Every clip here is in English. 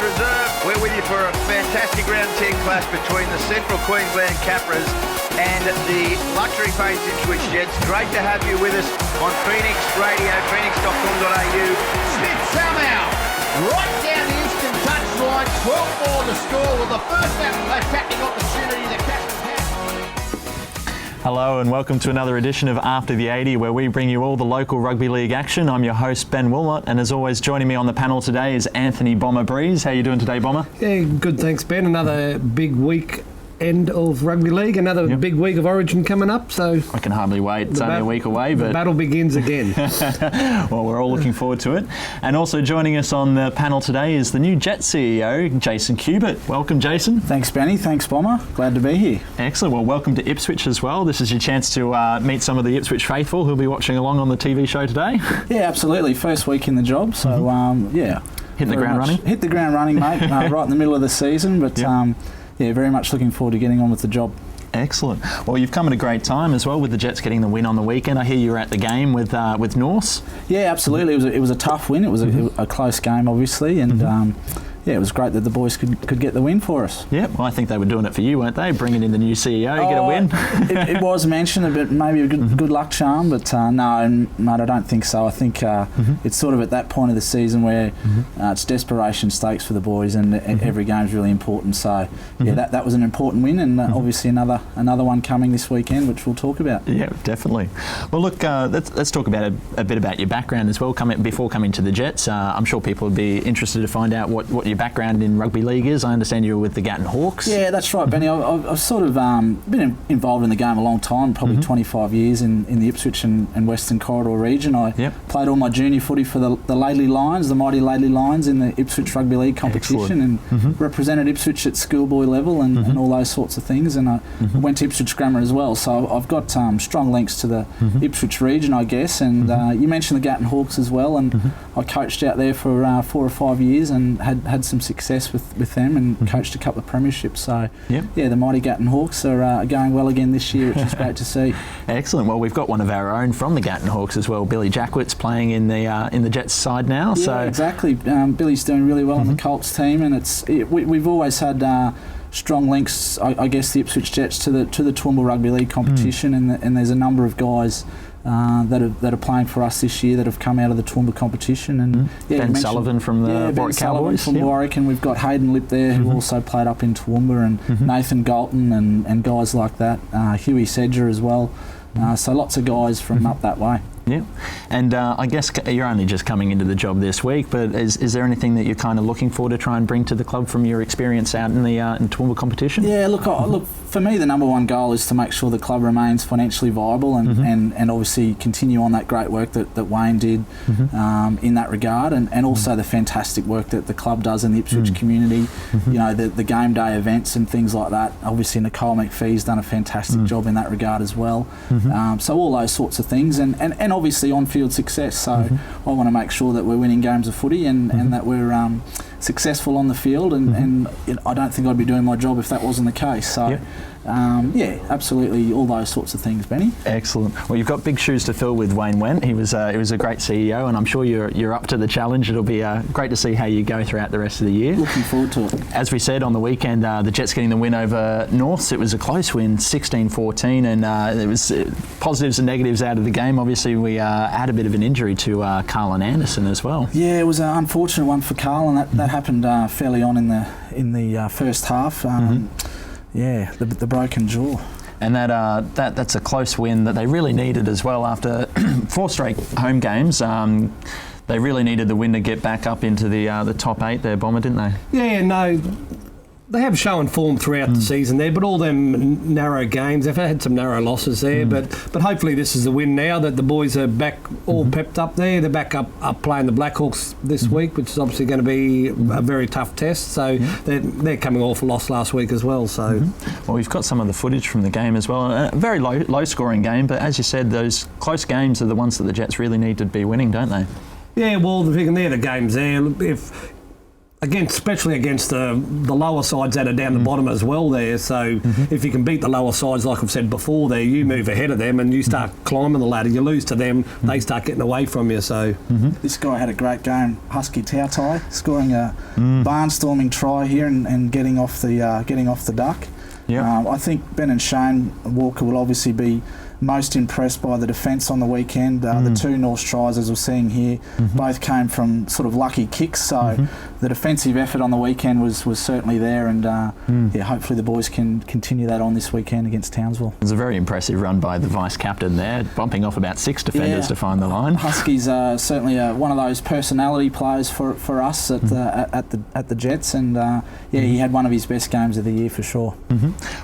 Reserve. We're with you for a fantastic round 10 clash between the Central Queensland Capras and the Luxury Paints Ipswich Jets. Great to have you with us on Phoenix Radio, phoenix.com.au. Smith somehow right down the instant touchline, 12-4 the score. Well, the first attacking opportunity the Capras had. Hello and welcome to another edition of After the 80, where we bring you all the local rugby league action. I'm your host, Ben Wilmott, and as always, joining me on the panel today is Anthony Bomber Breeze. How are you doing today, Bomber? Yeah, good, thanks, Ben. Another big week end of rugby league, another big week of Origin coming up. So I can hardly wait. It's only a week away, but the battle begins again. Well, we're all looking forward to it. And also joining us on the panel today is the new Jets CEO, Jason Cubit. Welcome, Jason. Thanks, Benny. Thanks, Bomber. Glad to be here. Excellent. Well, welcome to Ipswich as well. This is your chance to meet some of the Ipswich faithful who'll be watching along on the TV show today. Yeah, absolutely. First week in the job, so Hitting the ground running. Hit the ground running, mate. Right in the middle of the season, but. Yeah, very much looking forward to getting on with the job. Excellent. Well, you've come at a great time as well with the Jets getting the win on the weekend. I hear you were at the game with Norse. Yeah, absolutely. It was a tough win. It was a close game, obviously, and it was great that the boys could get the win for us. Yeah, well, I think they were doing it for you, weren't they? Bringing in the new CEO, get a win. It was mentioned a bit, maybe a good luck charm, but no, mate, I don't think so. I think it's sort of at that point of the season where it's desperation stakes for the boys, and every game's really important. So yeah, that was an important win, and obviously another one coming this weekend, which we'll talk about. Yeah, definitely. Well, look, let's talk about a bit about your background as well. Before coming to the Jets, I'm sure people would be interested to find out what your background in rugby league is. I understand you were with the Gatton Hawks. Yeah, that's right, Benny. I've sort of been involved in the game a long time, probably 25 years in the Ipswich and Western Corridor region. I played all my junior footy for the Laidley Lions, the mighty Laidley Lions in the Ipswich Rugby League competition. Excellent. And represented Ipswich at schoolboy level and all those sorts of things. And I went to Ipswich Grammar as well, so I've got strong links to the Ipswich region, I guess. And you mentioned the Gatton Hawks as well, and I coached out there for 4 or 5 years and had some success with them and coached a couple of premierships. So yeah, the mighty Gatton Hawks are going well again this year, which is great to see. Excellent. Well, we've got one of our own from the Gatton Hawks as well, Billy Jackwit's playing in the Jets side now. Yeah, so exactly. Billy's doing really well on the Colts team, and we've always had strong links, I guess, the Ipswich Jets to the Toowoomba Rugby League competition, and there's a number of guys that are playing for us this year that have come out of the Toowoomba competition. And Ben Sullivan from the Warwick Cowboys. From Warwick, and we've got Hayden Lip there who also played up in Toowoomba, and Nathan Galton and guys like that, Huey Sedger as well. So lots of guys from up that way. Yeah, and I guess you're only just coming into the job this week, but is there anything that you're kind of looking for to try and bring to the club from your experience out in the Toowoomba competition? Yeah, look, for me the number one goal is to make sure the club remains financially viable and obviously continue on that great work that Wayne did in that regard, and also the fantastic work that the club does in the Ipswich community. You know, the game day events and things like that. Obviously Nicole McPhee's done a fantastic job in that regard as well. So all those sorts of things, and obviously on-field success. So I want to make sure that we're winning games of footy and that we're successful on the field, and I don't think I'd be doing my job if that wasn't the case. So absolutely, all those sorts of things, Benny. Excellent. Well, you've got big shoes to fill with Wayne Wendt. He was a great CEO, and I'm sure you're up to the challenge. It'll be great to see how you go throughout the rest of the year. Looking forward to it. As we said on the weekend, the Jets getting the win over Norths. It was a close win, 16-14, and there was positives and negatives out of the game. Obviously, we had a bit of an injury to Carlin Anderson as well. Yeah, it was an unfortunate one for Carlin. That happened fairly on in the first half. The broken jaw. And that's a close win that they really needed as well after 4 straight home games. They really needed the win to get back up into the top 8 there, Bomber, didn't they? Yeah, no. They have shown form throughout the season there, but all them narrow games, they've had some narrow losses there, but hopefully this is the win now that the boys are back all pepped up there. They're back up playing the Blackhawks this week, which is obviously going to be a very tough test. So they're coming off a loss last week as well. So well, we've got some of the footage from the game as well. A very low scoring game, but as you said, those close games are the ones that the Jets really need to be winning, don't they? Yeah, well, they're the games there. especially against the lower sides that are down the bottom as well there. So if you can beat the lower sides, like I've said before there, you move ahead of them and you start climbing the ladder. You lose to them, they start getting away from you. So This guy had a great game, Husky Tautai, scoring a barnstorming try here and getting off the duck. Yeah. I think Ben and Shane Walker will obviously be most impressed by the defence on the weekend. The two North tries, as we're seeing here, both came from sort of lucky kicks. So the defensive effort on the weekend was certainly there, and hopefully the boys can continue that on this weekend against Townsville. It was a very impressive run by the vice captain there, bumping off about 6 defenders to find the line. Huskies are certainly one of those personality players for us at the Jets, and he had one of his best games of the year for sure.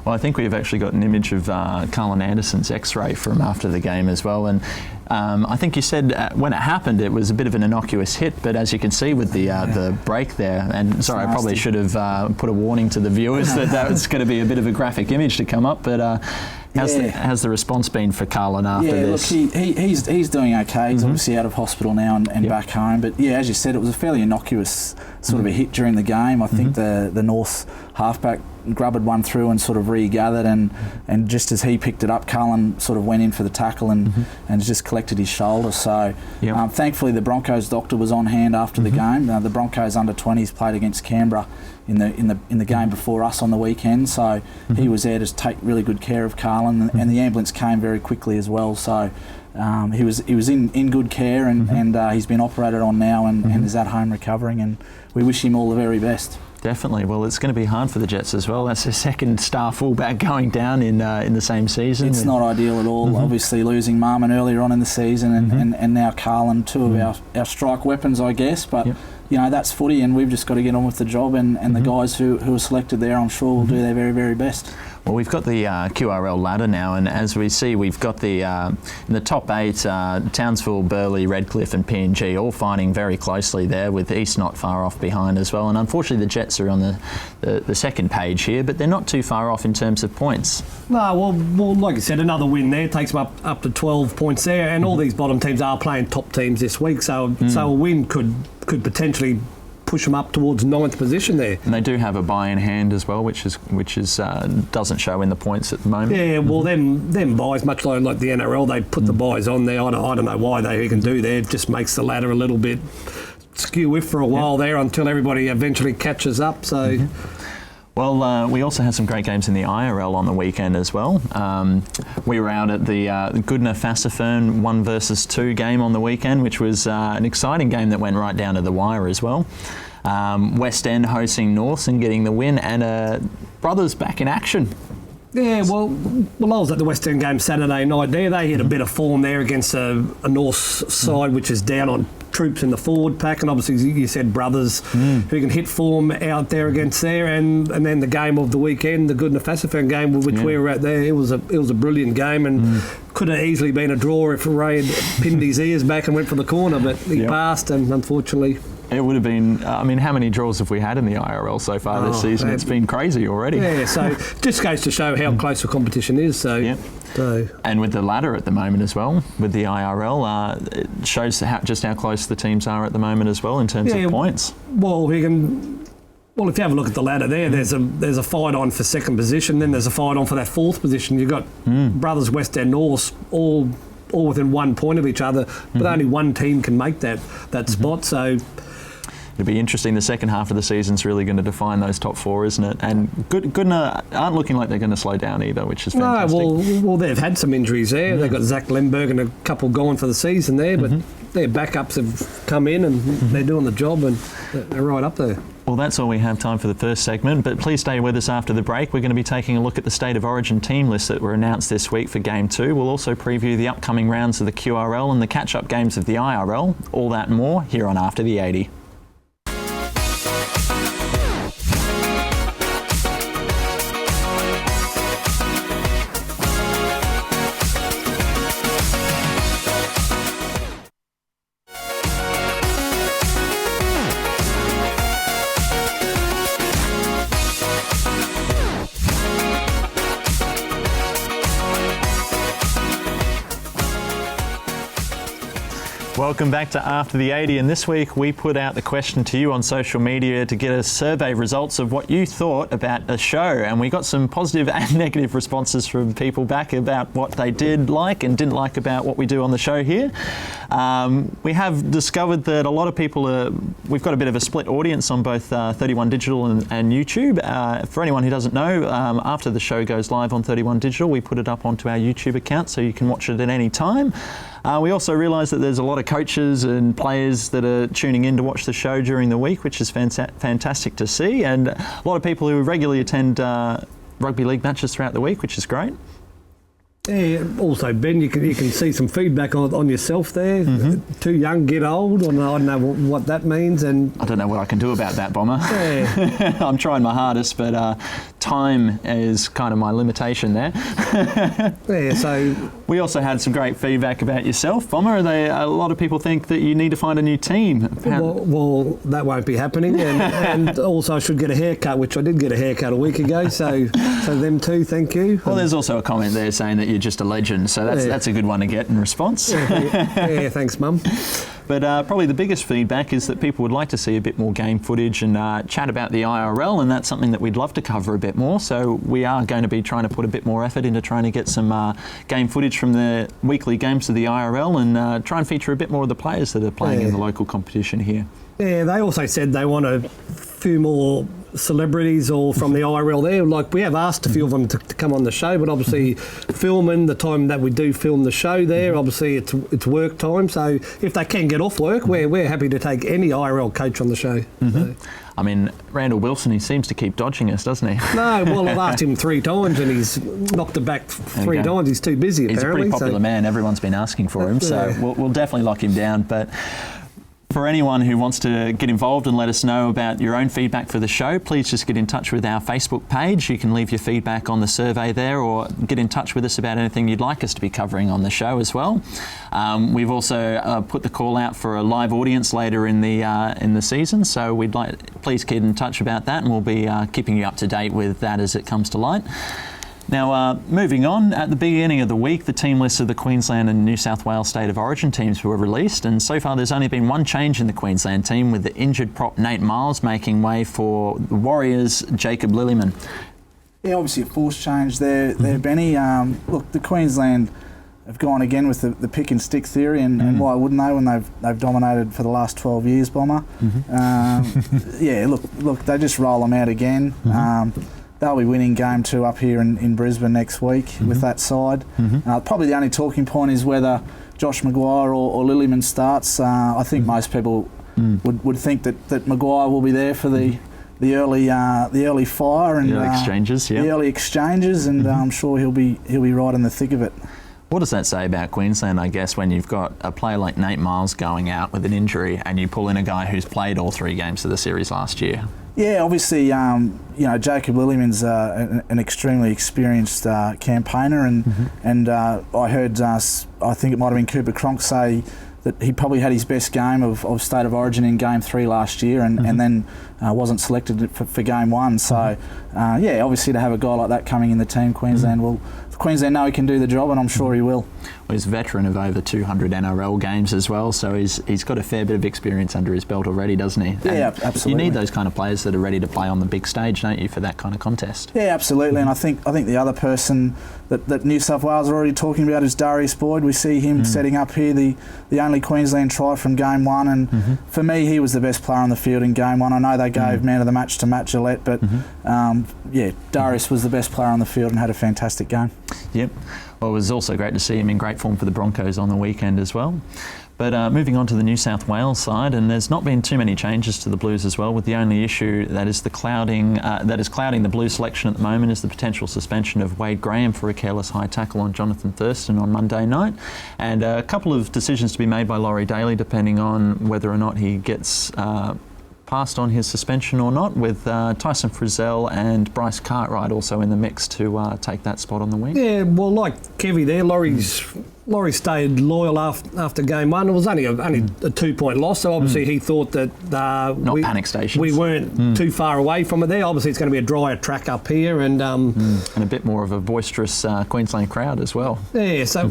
Well, I think we've actually got an image of Carlin Anderson's X-ray from after the game as well, and I think you said when it happened it was a bit of an innocuous hit, but as you can see with the break there, and sorry, I probably should have put a warning to the viewers that was going to be a bit of a graphic image to come up, but how's the response been for Carlin after this? Look, he's doing okay. He's obviously out of hospital now and back home, but as you said, it was a fairly innocuous sort of a hit during the game. I think the North halfback grubbered one through and sort of regathered, and just as he picked it up, Carlin sort of went in for the tackle and just collected his shoulder. So thankfully the Broncos doctor was on hand after the game. The Broncos under-20s played against Canberra in the game before us on the weekend, so he was there to take really good care of Carlin, and the ambulance came very quickly as well. So he was in good care, and he's been operated on now and is at home recovering, and we wish him all the very best. Definitely. Well, it's going to be hard for the Jets as well. That's their second star fullback going down in the same season. It's not ideal at all. Obviously losing Marmon earlier on in the season, and now Carlin, two of our strike weapons, I guess. But that's footy, and we've just got to get on with the job. And the guys who are selected there, I'm sure, will do their very, very best. Well, we've got the QRL ladder now, and as we see, we've got in the top 8, Townsville, Burleigh, Redcliffe and PNG all fighting very closely there, with East not far off behind as well. And unfortunately, the Jets are on the second page here, but they're not too far off in terms of points. No, well, like you said, another win there takes them up to 12 points there, and all these bottom teams are playing top teams this week, so a win could potentially push them up towards 9th position there. And they do have a bye in hand as well, which doesn't show in the points at the moment. Yeah, well, them buys, much like the NRL, they put the buys on there. I don't know why they even do there. It just makes the ladder a little bit skew-whiff for a while there until everybody eventually catches up. So. Well, we also had some great games in the IRL on the weekend as well. We were out at the Goodna-Fassifern 1 versus 2 game on the weekend, which was an exciting game that went right down to the wire as well. West End hosting North and getting the win, and Brothers back in action. Yeah, well, I was at the West End game Saturday night there. They hit a bit of form there against a North side which is down on troops in the forward pack, and obviously you said Brothers who can hit form out there against there, and then the game of the weekend, the Goodna-Fassifern game which we were at there, it was a brilliant game, and could have easily been a draw if Ray had pinned his ears back and went for the corner, but he passed, and unfortunately. It would have been, how many draws have we had in the IRL so far this season? It's been crazy already. Yeah, so just goes to show how close the competition is. So, and with the ladder at the moment as well, with the IRL, it shows just how close the teams are at the moment as well in terms of points. Well, if you have a look at the ladder there, there's a fight on for second position, then there's a fight on for that 4th position. You've got Brothers, West End, North, all within 1 point of each other, but only one team can make that spot. So. It'll be interesting. The second half of the season's really going to define those top 4, isn't it? And Goodna aren't looking like they're going to slow down either, which is fantastic. No, well, they've had some injuries there. Yeah. They've got Zach Lemberg and a couple gone for the season there, but their backups have come in and they're doing the job, and they're right up there. Well, that's all we have time for the first segment, but please stay with us after the break. We're going to be taking a look at the State of Origin team lists that were announced this week for Game 2. We'll also preview the upcoming rounds of the QRL and the catch-up games of the IRL. All that and more here on After the 80. Welcome back to After the 80, and this week we put out the question to you on social media to get a survey results of what you thought about a show, and we got some positive and negative responses from people back about what they did like and didn't like about what we do on the show here. We have discovered that a lot of people we've got a bit of a split audience on both 31 Digital and YouTube. For anyone who doesn't know, after the show goes live on 31 Digital, we put it up onto our YouTube account so you can watch it at any time. We also realise that there's a lot of coaches and players that are tuning in to watch the show during the week, which is fantastic to see, and a lot of people who regularly attend rugby league matches throughout the week, which is great. Yeah, also, Ben, you can see some feedback on yourself there. Too young, get old. I don't know what that means, and I don't know what I can do about that, Bomber. Yeah. I'm trying my hardest, but time is kind of my limitation there. Yeah, so we also had some great feedback about yourself, Bomber. A lot of people think that you need to find a new team. Well, that won't be happening, and also I should get a haircut, which I did get a haircut a week ago. So them too, thank you. Well, there's also a comment there saying that you're just a legend, so that's a good one to get in response. Yeah, thanks, Mum. But probably the biggest feedback is that people would like to see a bit more game footage and chat about the IRL, and that's something that we'd love to cover a bit more. So we are going to be trying to put a bit more effort into trying to get some game footage from the weekly games of the IRL and try and feature a bit more of the players that are playing in the local competition here. Yeah, they also said they want a few more celebrities or from the IRL there. Like, we have asked a few of them to come on the show, but obviously filming the time that we do film the show there, obviously it's work time. So if they can get off work, we're happy to take any IRL coach on the show. So. I mean, Randall Wilson, he seems to keep dodging us, doesn't he? No, well, I've asked him 3 times and he's knocked it back 3 times. He's too busy, apparently. He's a pretty popular man. Everyone's been asking for him, so we'll definitely lock him down. But for anyone who wants to get involved and let us know about your own feedback for the show, please just get in touch with our Facebook page. You can leave your feedback on the survey there, or get in touch with us about anything you'd like us to be covering on the show as well. We've also put the call out for a live audience later in the season, so please get in touch about that, and we'll be keeping you up to date with that as it comes to light. Now, moving on, at the beginning of the week, the team lists of the Queensland and New South Wales State of Origin teams were released, and so far there's only been one change in the Queensland team, with the injured prop Nate Miles making way for the Warriors' Jacob Lillyman. Yeah, obviously a forced change there, Benny. Look, the Queensland have gone again with the pick and stick theory, and why wouldn't they when they've dominated for the last 12 years, Bomber? Yeah, look, they just roll them out again. They'll be winning game 2 up here in Brisbane next week with that side. Probably the only talking point is whether Josh Maguire or Lillyman starts. I think most people would think that Maguire will be there for the early fire and the early exchanges, the early exchanges, and I'm sure he'll be right in the thick of it. What does that say about Queensland, I guess, when you've got a player like Nate Miles going out with an injury and you pull in a guy who's played all 3 games of the series last year? Yeah, obviously, Jacob Lillyman's an extremely experienced campaigner, and I heard, I think it might have been Cooper Cronk say that he probably had his best game of State of Origin in Game 3 last year, and then wasn't selected for Game 1. So, obviously to have a guy like that coming in the team, Queensland know he can do the job, and I'm sure he will. Well, he's a veteran of over 200 NRL games as well, so he's got a fair bit of experience under his belt already, doesn't he? Yeah, absolutely. You need those kind of players that are ready to play on the big stage, don't you, for that kind of contest? Yeah, absolutely. And I think the other person that New South Wales are already talking about is Darius Boyd. We see him setting up here the only Queensland try from Game 1, and for me, he was the best player on the field in Game 1. I know they gave man of the match to Matt Gillette, but Darius was the best player on the field and had a fantastic game. Yep. Well, it was also great to see him in great form for the Broncos on the weekend as well. But moving on to the New South Wales side, and there's not been too many changes to the Blues as well, with the only issue that is clouding the Blues selection at the moment is the potential suspension of Wade Graham for a careless high tackle on Jonathan Thurston on Monday night, and a couple of decisions to be made by Laurie Daly depending on whether or not he gets passed on his suspension or not, with Tyson Frizzell and Bryce Cartwright also in the mix to take that spot on the wing. Yeah, well, like Kevy there, Laurie stayed loyal after game one. It was only a 2-point loss, so obviously he thought that panic stations. We weren't too far away from it there. Obviously, it's going to be a drier track up here, and a bit more of a boisterous Queensland crowd as well. Yeah, so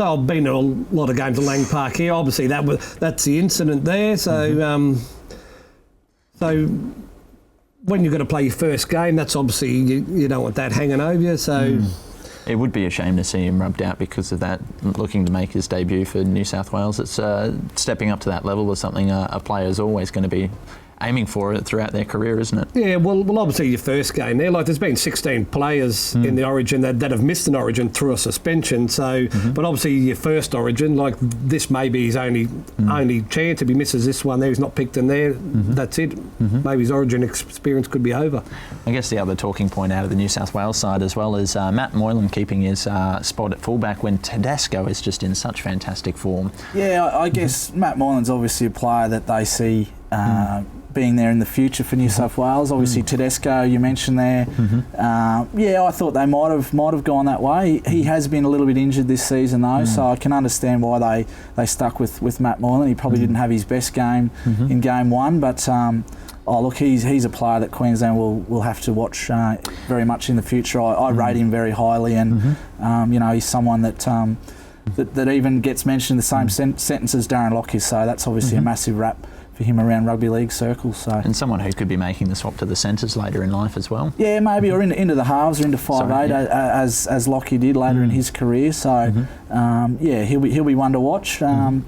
I've been to a lot of games at Lang Park here. Obviously, that's the incident there. So so when you're going to play your first game, that's obviously you don't want that hanging over you. So. It would be a shame to see him rubbed out because of that, looking to make his debut for New South Wales. It's stepping up to that level is something a player's always going to be aiming for it throughout their career, isn't it? Yeah, well, obviously your first game there, like there's been 16 players in the Origin that have missed an Origin through a suspension. So, but obviously your first Origin, like this may be his only chance. If he misses this one there, he's not picked in there, that's it. Maybe his Origin experience could be over. I guess the other talking point out of the New South Wales side as well is Matt Moylan keeping his spot at fullback when Tedesco is just in such fantastic form. Yeah, I guess Matt Moylan's obviously a player that they see being there in the future for New South Wales. Obviously Tedesco, you mentioned there. I thought they might have gone that way. He has been a little bit injured this season though, so I can understand why they stuck with Matt Moylan. He probably didn't have his best game in game one, but he's a player that Queensland will have to watch very much in the future. I rate him very highly, and he's someone that even gets mentioned in the same sentence as Darren Lockyer, so that's obviously a massive rap for him around rugby league circles. So. And someone who could be making the swap to the centres later in life as well. Yeah, maybe, or into the halves or into 5'8", as Lockyer did later in his career. So, he'll be one to watch. I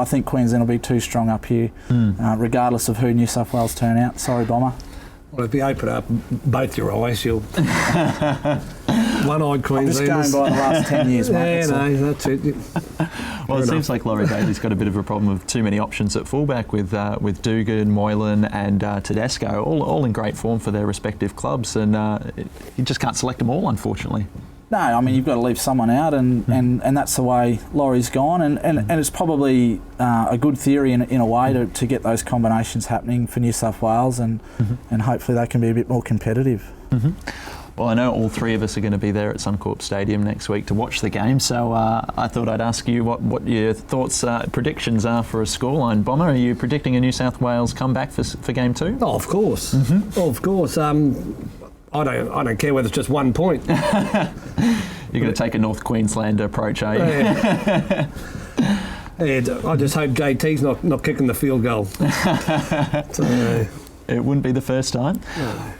think Queensland will be too strong up here, regardless of who New South Wales turn out. Sorry, Bomber. Well, if you open up both your eyes, you'll... One-eyed Queenslanders. I'm just going by the last 10 years, mate. That's it. Well, it seems like Laurie Bailey's got a bit of a problem with too many options at fullback with Dugan, Moylan and Tedesco, all in great form for their respective clubs, and you just can't select them all, unfortunately. No, I mean, you've got to leave someone out, and that's the way Laurie's gone, and it's probably a good theory in a way to get those combinations happening for New South Wales, and hopefully they can be a bit more competitive. Well, I know all three of us are going to be there at Suncorp Stadium next week to watch the game, so I thought I'd ask you what your thoughts, predictions are for a scoreline. Bomber, are you predicting a New South Wales comeback for Game 2? Oh, of course. Of course. I don't care whether it's just 1 point. You're going to take a North Queensland approach, are you? I just hope JT's not kicking the field goal. It wouldn't be the first time. No.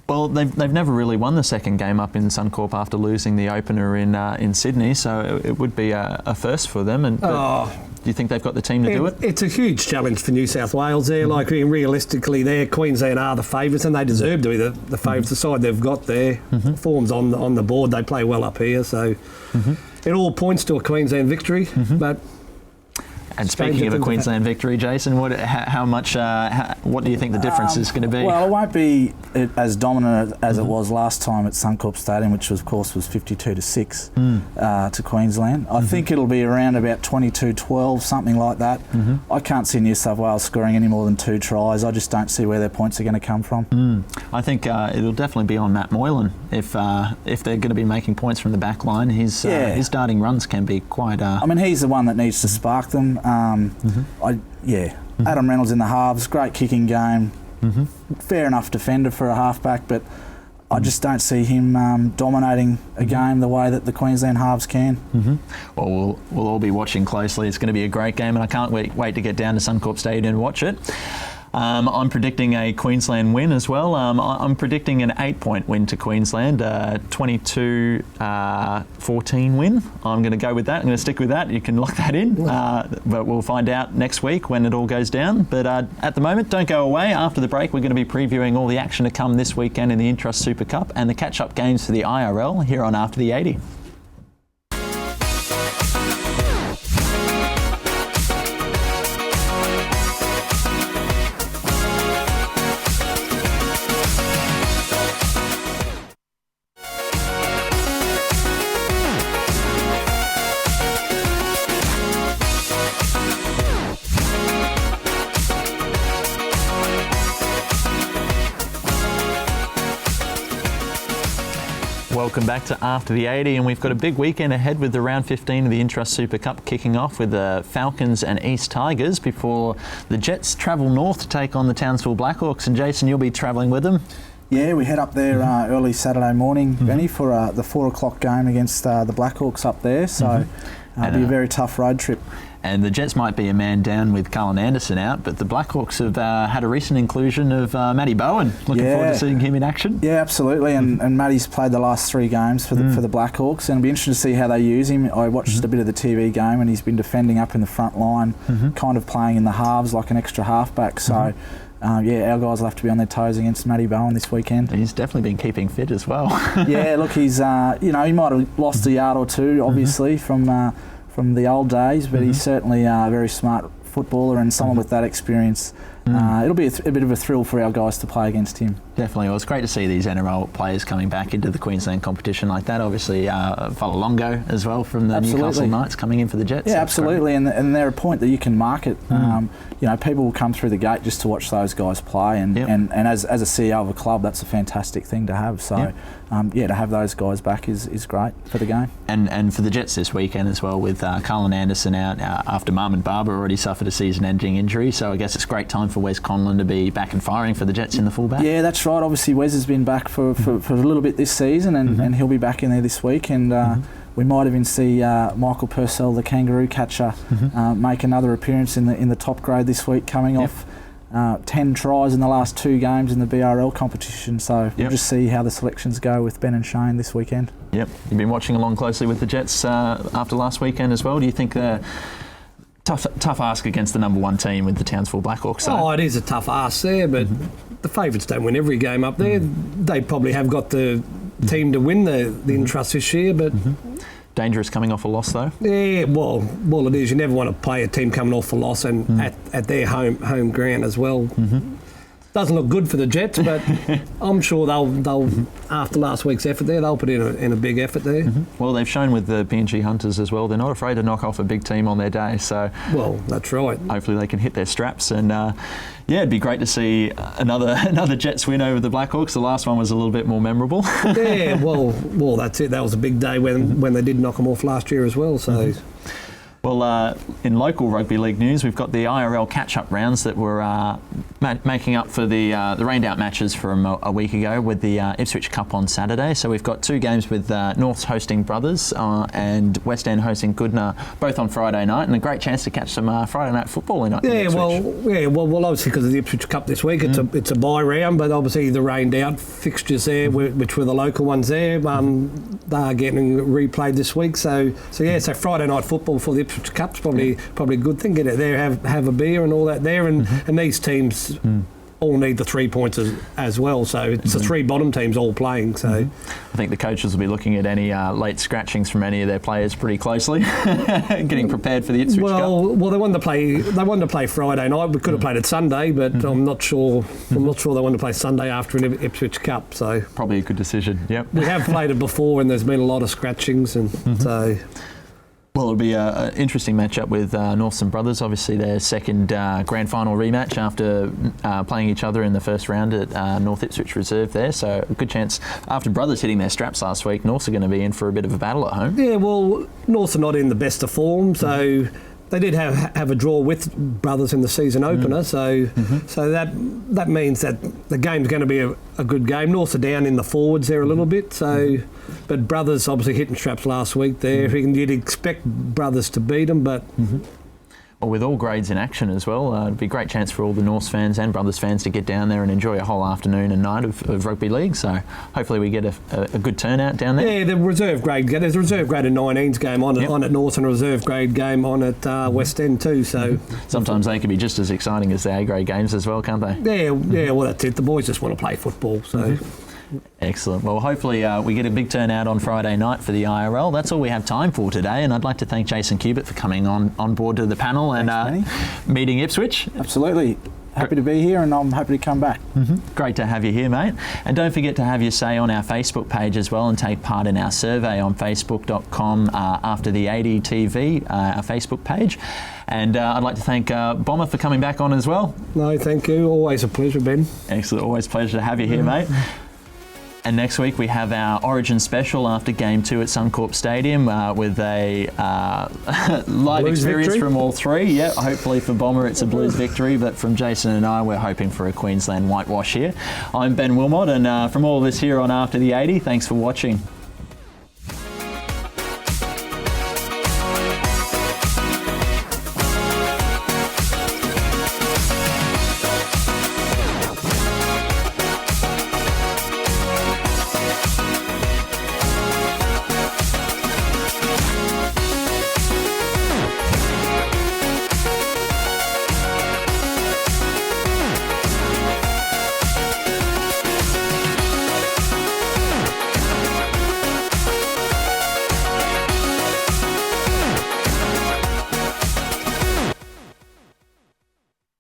Well, they've never really won the second game up in Suncorp after losing the opener in Sydney, so it would be a first for them. And do you think they've got the team to do it? It's a huge challenge for New South Wales there. Like, realistically, Queensland are the favourites, and they deserve to be the favourites. The side they've got there, form's on the board. They play well up here, so it all points to a Queensland victory. But and speaking of a Queensland victory, Jason, what do you think the difference is going to be? Well, it won't be as dominant as it was last time at Suncorp Stadium, which of course was 52-6 to Queensland. I think it'll be around about 22-12, something like that. I can't see New South Wales scoring any more than 2 tries. I just don't see where their points are going to come from. I think it'll definitely be on Matt Moylan if they're going to be making points from the back line. His starting runs can be quite... I mean, he's the one that needs to spark them. Adam Reynolds in the halves, great kicking game, fair enough defender for a halfback, but I just don't see him dominating a game the way that the Queensland halves can. Well, we'll all be watching closely. It's going to be a great game, and I can't wait to get down to Suncorp Stadium and watch it. I'm predicting a Queensland win as well. I'm predicting an 8-point win to Queensland, 22-14 win. I'm going to go with that. I'm going to stick with that. You can lock that in. But we'll find out next week when it all goes down. But at the moment, don't go away. After the break, we're going to be previewing all the action to come this weekend in the Intrust Super Cup and the catch-up games for the IRL here on After the 80. Welcome back to After the 80, and we've got a big weekend ahead with the round 15 of the Intrust Super Cup kicking off with the Falcons and East Tigers before the Jets travel north to take on the Townsville Blackhawks. And Jason, you'll be travelling with them. Yeah, we head up there early Saturday morning, Benny, for the 4 o'clock game against the Blackhawks up there. So it'll be a very tough road trip. And the Jets might be a man down with Cullen Anderson out, but the Blackhawks have had a recent inclusion of Matty Bowen. Looking forward to seeing him in action. Yeah, absolutely. And Matty's played the last 3 games for the Blackhawks, and it'll be interesting to see how they use him. I watched a bit of the TV game, and he's been defending up in the front line, kind of playing in the halves like an extra halfback. So. Our guys will have to be on their toes against Matty Bowen this weekend. He's definitely been keeping fit as well. Yeah, look, he's he might have lost a yard or two, obviously, from the old days, but he's certainly a very smart footballer and someone with that experience. It'll be a bit of a thrill for our guys to play against him. Definitely. Well, it's great to see these NRL players coming back into the Queensland competition like that. Obviously, Falalongo as well from the Newcastle Knights coming in for the Jets. Yeah, absolutely. And they're a point that you can market. People will come through the gate just to watch those guys play. And as a CEO of a club, that's a fantastic thing to have. So, to have those guys back is great for the game. And for the Jets this weekend as well, with Cullen Anderson out after Marmon Barber already suffered a season-ending injury. So I guess it's a great time for Wes Conlon to be back and firing for the Jets in the fullback. Yeah, that's right. Obviously, Wes has been back for a little bit this season, and he'll be back in there this week. And we might even see Michael Purcell, the Kangaroo catcher, make another appearance in the top grade this week, coming off 10 tries in the last 2 games in the BRL competition. So we'll just see how the selections go with Ben and Shane this weekend. Yep. You've been watching along closely with the Jets after last weekend as well. Do you think tough ask against the number 1 team with the Townsville Blackhawks? Oh, it is a tough ask there, but the favourites don't win every game up there. They probably have got the team to win the Intrust this year, but... Dangerous coming off a loss, though? Yeah, well, it is. You never want to play a team coming off a loss and at their home ground as well. Doesn't look good for the Jets, but I'm sure they'll after last week's effort there, they'll put in a big effort there. Well, they've shown with the PNG Hunters as well, they're not afraid to knock off a big team on their day. So, well, that's right. Hopefully they can hit their straps, and it'd be great to see another Jets win over the Blackhawks. The last one was a little bit more memorable. Yeah, well, that's it. That was a big day when they did knock them off last year as well. So. Well, in local rugby league news, we've got the IRL catch-up rounds that were making up for the rained-out matches from a week ago with the Ipswich Cup on Saturday. So we've got 2 games with Norths hosting Brothers and West End hosting Goodna, both on Friday night, and a great chance to catch some Friday night football in Ipswich. Well, obviously because of the Ipswich Cup this week, it's a bye round, but obviously the rained-out fixtures there, which were the local ones there, they are getting replayed this week. So Friday night football for the Ipswich Cup's probably a good thing. Get it there, have a beer and all that there, and these teams all need the 3 points as well. So it's the 3 bottom teams all playing. So I think the coaches will be looking at any late scratchings from any of their players pretty closely, getting prepared for the Ipswich Cup. Well, they wanted to play Friday night. We could have played it Sunday, but I'm not sure. I'm not sure they want to play Sunday after an Ipswich Cup. So probably a good decision. Yep. We have played it before, and there's been a lot of scratchings, and so. Well, it'll be an interesting matchup with Norths and Brothers. Obviously, their second grand final rematch after playing each other in the first round at North Ipswich Reserve there. So a good chance, after Brothers hitting their straps last week, Norths are going to be in for a bit of a battle at home. Yeah, well, Norths are not in the best of form, so... They did have a draw with Brothers in the season opener, so that means that the game's going to be a good game. Norths are down in the forwards there a little bit, so but Brothers obviously hitting straps last week there. You'd expect Brothers to beat them, but... Well, with all grades in action as well, it'd be a great chance for all the Norths fans and Brothers fans to get down there and enjoy a whole afternoon and night of rugby league. So hopefully we get a good turnout down there. Yeah, there's a reserve grade of 19s game on at North and a reserve grade game on at West End too. So sometimes they can be just as exciting as the A grade games as well, can't they? Yeah. Well, that's it. The boys just want to play football. So. Excellent. Well, hopefully we get a big turnout on Friday night for the IRL. That's all we have time for today, and I'd like to thank Jason Cubit for coming on board to the panel and meeting Ipswich. Absolutely. Happy to be here, and I'm happy to come back. Great to have you here, mate. And don't forget to have your say on our Facebook page as well, and take part in our survey on facebook.com after the 80 TV, our Facebook page. And I'd like to thank Bomber for coming back on as well. No, thank you. Always a pleasure, Ben. Excellent. Always a pleasure to have you here, mate. And next week we have our Origin special after Game 2 at Suncorp Stadium with a live Blues experience victory? from all three. Yeah, hopefully for Bomber it's a Blues victory, but from Jason and I, we're hoping for a Queensland whitewash here. I'm Ben Wilmott, and from all of us here on After the 80, thanks for watching.